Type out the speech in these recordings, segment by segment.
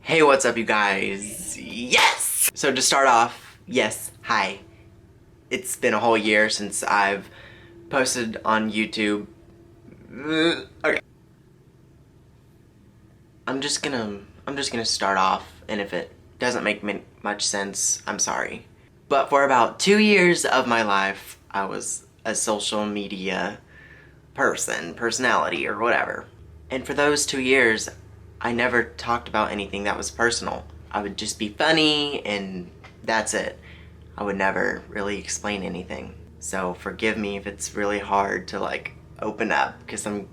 Hey, what's up you guys? Yes! So to start off, yes, hi. It's been a whole year since I've posted on YouTube. Okay. I'm just gonna start off, and if it doesn't make much sense, I'm sorry. But for about 2 years of my life, I was a social media personality, or whatever. And for those 2 years, I never talked about anything that was personal. I would just be funny, and that's it. I would never really explain anything. So forgive me if it's really hard to like open up, because I'm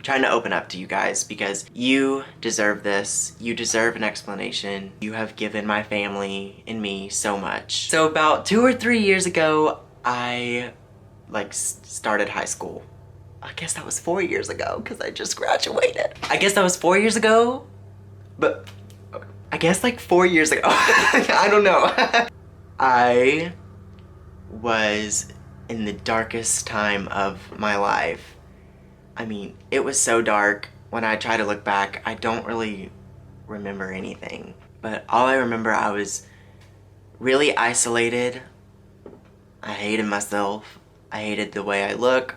trying to open up to you guys because you deserve this. You deserve an explanation. You have given my family and me so much. So about 2 or 3 years ago, I started high school. I guess that was 4 years ago because I just graduated. I guess that was 4 years ago, but I guess like 4 years ago. I don't know. I was in the darkest time of my life. I mean, it was so dark. When I try to look back, I don't really remember anything. But all I remember, I was really isolated. I hated myself. I hated the way I look.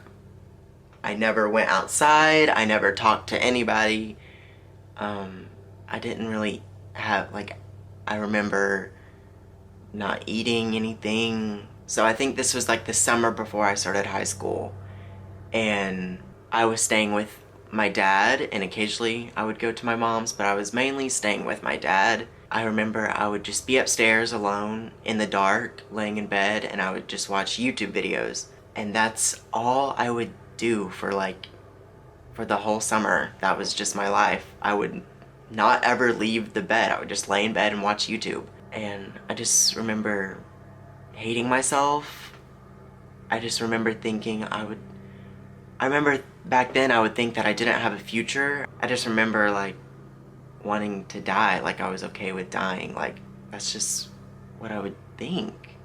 I never went outside. I never talked to anybody. I didn't really have, I remember not eating anything. So I think this was like the summer before I started high school. And I was staying with my dad, and occasionally I would go to my mom's, but I was mainly staying with my dad. I remember I would just be upstairs alone in the dark, laying in bed, and I would just watch YouTube videos. And that's all I would do for the whole summer. That was just my life. I would not ever leave the bed. I would just lay in bed and watch YouTube. And I just remember hating myself. I just remember thinking I remember back then I would think that I didn't have a future. I just remember wanting to die, I was okay with dying. That's just what I would think.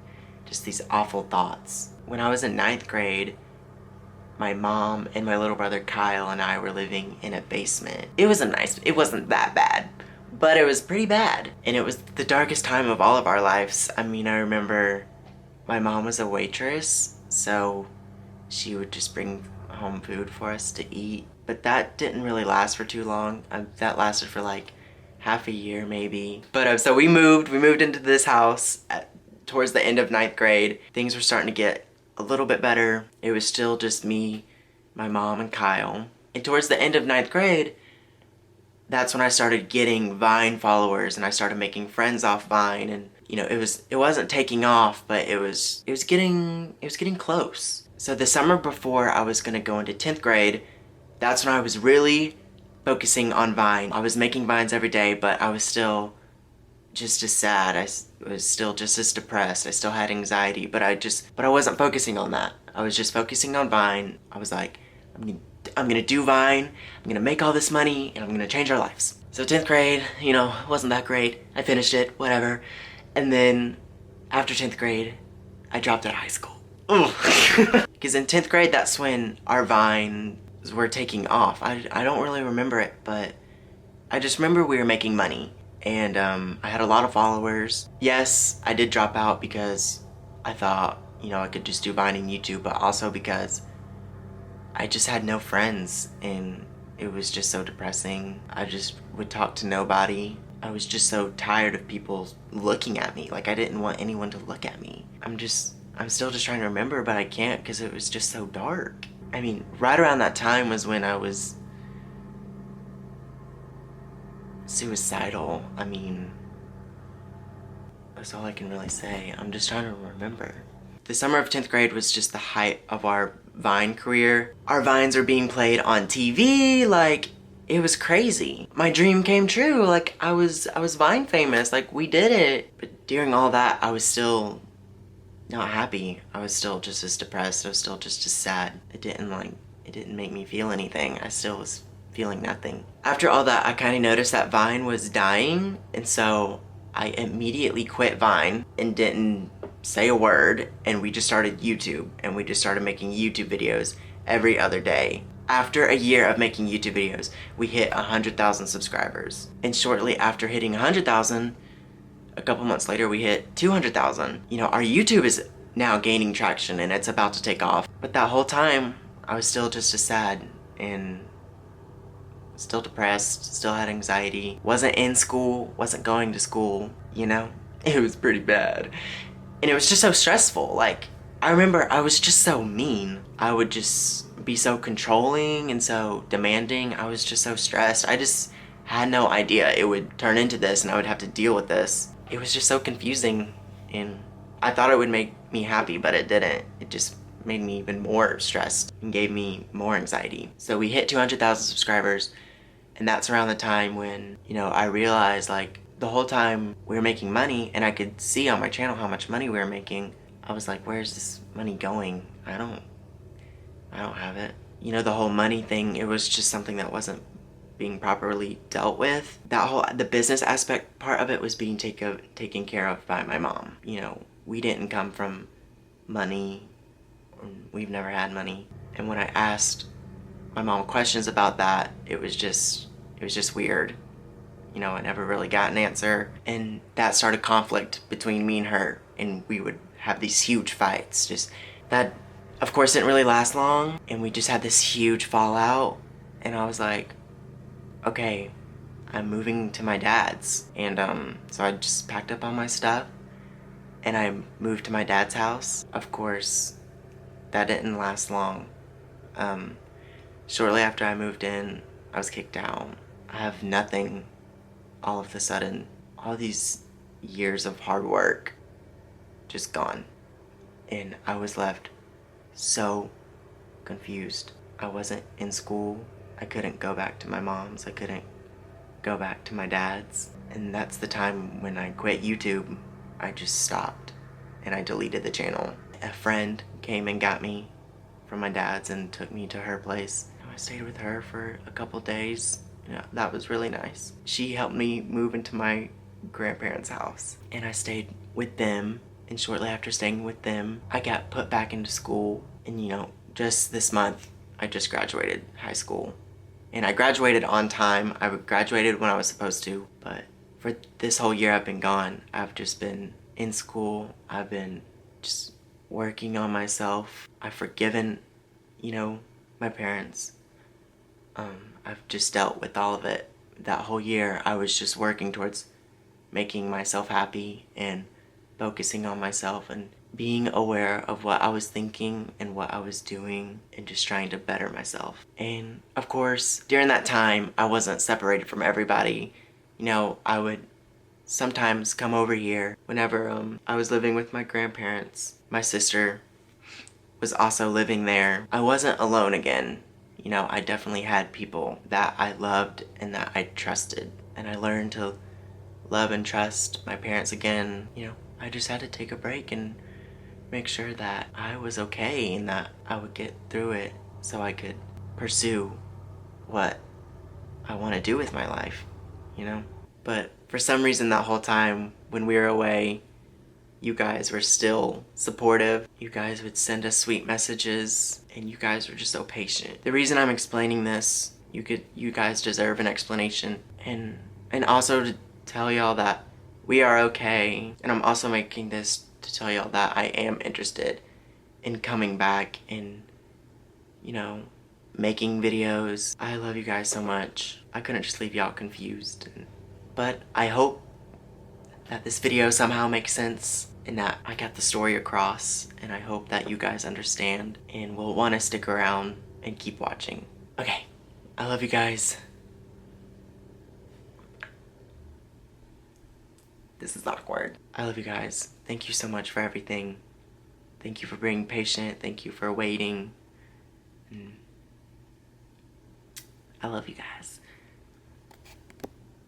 Just these awful thoughts. When I was in 9th grade, my mom and my little brother Kyle and I were living in a basement. It wasn't that bad, but it was pretty bad. And it was the darkest time of all of our lives. I mean, I remember my mom was a waitress, so she would just bring home food for us to eat. But that didn't really last for too long. That lasted for half a year maybe. But so we moved into this house towards the end of 9th grade. Things were starting to get a little bit better. It was still just me, my mom, and Kyle. And towards the end of 9th grade, that's when I started getting Vine followers, and I started making friends off Vine. And it wasn't taking off, but it was getting close. So the summer before I was gonna go into 10th grade, that's when I was really focusing on Vine. I was making Vines every day, but I was still just as sad. I was still just as depressed. I still had anxiety, but I wasn't focusing on that. I was just focusing on Vine. I was like, I'm gonna do Vine, I'm gonna make all this money, and I'm gonna change our lives. So 10th grade, wasn't that great. I finished it, whatever. And then after 10th grade, I dropped out of high school. Because in 10th grade, that's when our Vines were taking off. I don't really remember it, but I just remember we were making money. And I had a lot of followers. Yes, I did drop out because I thought, I could just do Vine and YouTube, but also because I just had no friends, and it was just so depressing. I just would talk to nobody. I was just so tired of people looking at me. I didn't want anyone to look at me. I'm still just trying to remember, but I can't because it was just so dark. I mean, right around that time was when I was suicidal. I mean, that's all I can really say. I'm just trying to remember. The summer of 10th grade was just the height of our Vine career. Our Vines are being played on TV, it was crazy. My dream came true. I was Vine famous. We did it. But during all that, I was still not happy. I was still just as depressed. I was still just as sad. It didn't make me feel anything. I still was feeling nothing. After all that, I kind of noticed that Vine was dying, and so I immediately quit Vine and didn't say a word, and we just started YouTube, and we just started making YouTube videos every other day. After a year of making YouTube videos, we hit 100,000 subscribers. And shortly after hitting 100,000, a couple months later, we hit 200,000. You know, our YouTube is now gaining traction and it's about to take off. But that whole time, I was still just as sad and still depressed, still had anxiety, wasn't in school, wasn't going to school, you know? It was pretty bad. And it was just so stressful. Like, I remember I was just so mean. I would just be so controlling and so demanding. I was just so stressed. I just had no idea it would turn into this and I would have to deal with this. It was just so confusing, and I thought it would make me happy, but it didn't. It just made me even more stressed and gave me more anxiety. So we hit 200,000 subscribers, and that's around the time when, you know, I realized, like, the whole time we were making money and I could see on my channel how much money we were making, I was like, where's this money going? I don't have it. You know, the whole money thing, it was just something that wasn't being properly dealt with. The business aspect part of it was being taken care of by my mom. You know, we didn't come from money. We've never had money. And when I asked my mom questions about that, it was just weird. You know, I never really got an answer. And that started conflict between me and her. And we would have these huge fights. Just that, of course, didn't really last long. And we just had this huge fallout. And I was like, okay, I'm moving to my dad's. And so I just packed up all my stuff and I moved to my dad's house. Of course, that didn't last long. Shortly after I moved in, I was kicked out. I have nothing all of a sudden. All these years of hard work just gone. And I was left so confused. I wasn't in school. I couldn't go back to my mom's. I couldn't go back to my dad's. And that's the time when I quit YouTube. I just stopped and I deleted the channel. A friend came and got me from my dad's and took me to her place. I stayed with her for a couple days. You know, that was really nice. She helped me move into my grandparents' house and I stayed with them. And shortly after staying with them, I got put back into school. And you know, just this month, I just graduated high school. And I graduated on time. I graduated when I was supposed to, but for this whole year I've been gone. I've just been in school. I've been just working on myself. I've forgiven, you know, my parents. I've just dealt with all of it. That whole year I was just working towards making myself happy and focusing on myself and being aware of what I was thinking and what I was doing and just trying to better myself. And of course, during that time, I wasn't separated from everybody. You know, I would sometimes come over here whenever I was living with my grandparents. My sister was also living there. I wasn't alone again. You know, I definitely had people that I loved and that I trusted. And I learned to love and trust my parents again. You know, I just had to take a break and make sure that I was okay and that I would get through it so I could pursue what I want to do with my life, you know? But for some reason that whole time when we were away, you guys were still supportive. You guys would send us sweet messages and you guys were just so patient. The reason I'm explaining this, you guys deserve an explanation, and also to tell y'all that we are okay. And I'm also making this to tell y'all that I am interested in coming back and, you know, making videos. I love you guys so much. I couldn't just leave y'all confused. But I hope that this video somehow makes sense and that I got the story across, and I hope that you guys understand and will want to stick around and keep watching. Okay, I love you guys. This is awkward. I love you guys. Thank you so much for everything. Thank you for being patient. Thank you for waiting. I love you guys.